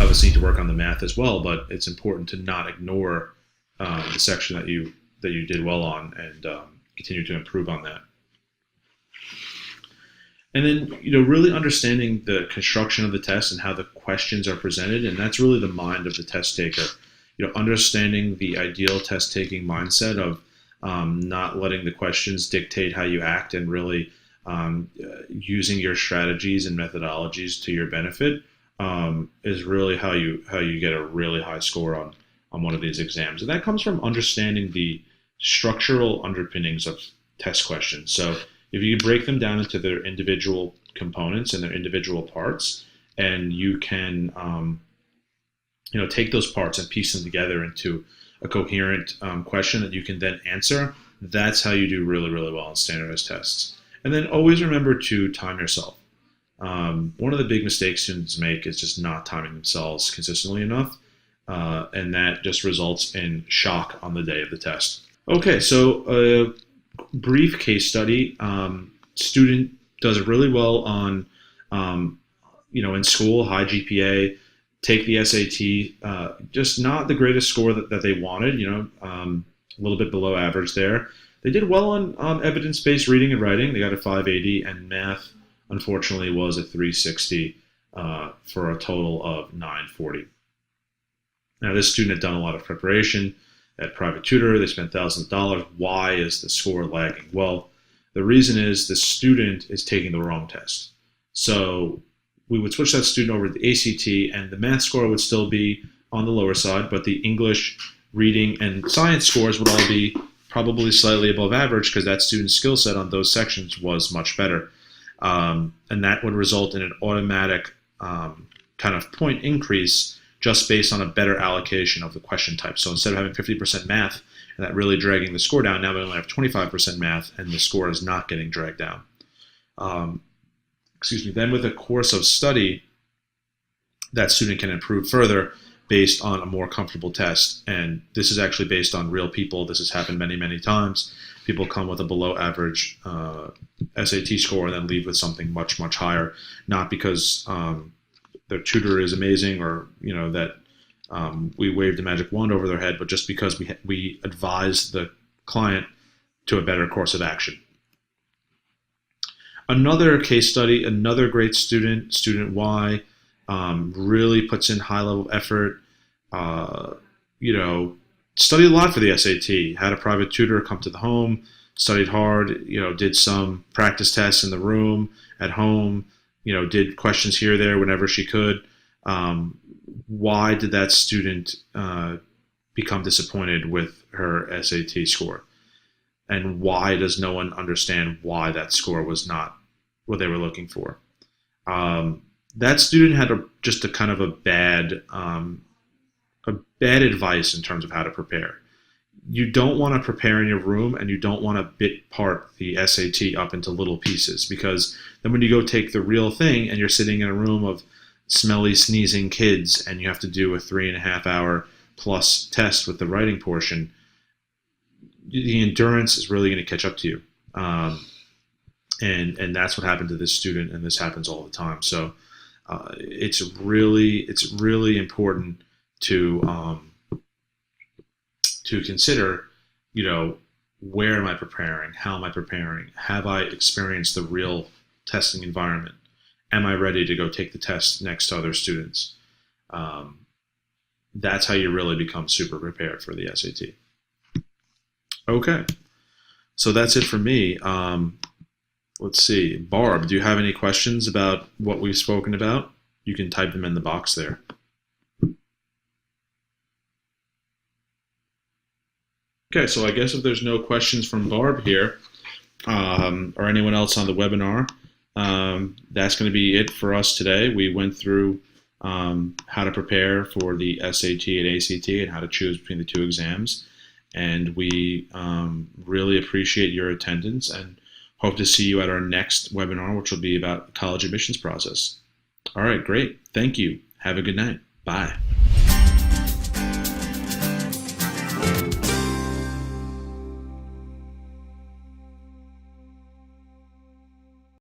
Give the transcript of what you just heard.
obviously need to work on the math as well, but it's important to not ignore the section that you did well on, and continue to improve on that. And then, really understanding the construction of the test and how the questions are presented, and that's really the mind of the test taker. Understanding the ideal test taking mindset of not letting the questions dictate how you act, and really using your strategies and methodologies to your benefit is really how you get a really high score on one of these exams. And that comes from understanding the structural underpinnings of test questions. So if you break them down into their individual components and their individual parts, and you can take those parts and piece them together into a coherent question that you can then answer, that's how you do really, really well on standardized tests. And then always remember to time yourself. One of the big mistakes students make is just not timing themselves consistently enough, and that just results in shock on the day of the test. Okay, so a brief case study. Student does really well on, in school, high GPA, take the SAT, just not the greatest score that they wanted, a little bit below average there. They did well on evidence-based reading and writing. They got a 580, and math, unfortunately, was a 360 for a total of 940. Now, this student had done a lot of preparation at private tutor. They spent thousands of dollars. Why is the score lagging? Well, the reason is the student is taking the wrong test. So we would switch that student over to the ACT, and the math score would still be on the lower side, but the English, reading, and science scores would all be probably slightly above average, because that student's skill set on those sections was much better. And that would result in an automatic kind of point increase just based on a better allocation of the question type. So instead of having 50% math and that really dragging the score down, now we only have 25% math, and the score is not getting dragged down. Then with a course of study, that student can improve further based on a more comfortable test. And this is actually based on real people. This has happened many, many times. People come with a below average SAT score and then leave with something much, much higher, not because their tutor is amazing, or that we waved a magic wand over their head, but just because we advise the client to a better course of action. Another case study, another great student, student Y, really puts in high level effort, studied a lot for the SAT, had a private tutor come to the home, studied hard, did some practice tests in the room, at home, did questions here or there whenever she could. Why did that student become disappointed with her SAT score? And why does no one understand why that score was not what they were looking for? That student had just a kind of a bad advice in terms of how to prepare. You don't want to prepare in your room, and you don't want to bit part the SAT up into little pieces, because then when you go take the real thing and you're sitting in a room of smelly, sneezing kids, and you have to do a 3.5 hour plus test with the writing portion, the endurance is really going to catch up to you. And that's what happened to this student, and this happens all the time. So it's really important to consider, where am I preparing? How am I preparing? Have I experienced the real testing environment? Am I ready to go take the test next to other students? That's how you really become super prepared for the SAT. Okay, so that's it for me. Let's see, Barb, do you have any questions about what we've spoken about? You can type them in the box there. Okay, so I guess if there's no questions from Barb here, or anyone else on the webinar, that's going to be it for us today. We went through how to prepare for the SAT and ACT and how to choose between the two exams. And we really appreciate your attendance and hope to see you at our next webinar, which will be about the college admissions process. All right, great. Thank you. Have a good night. Bye.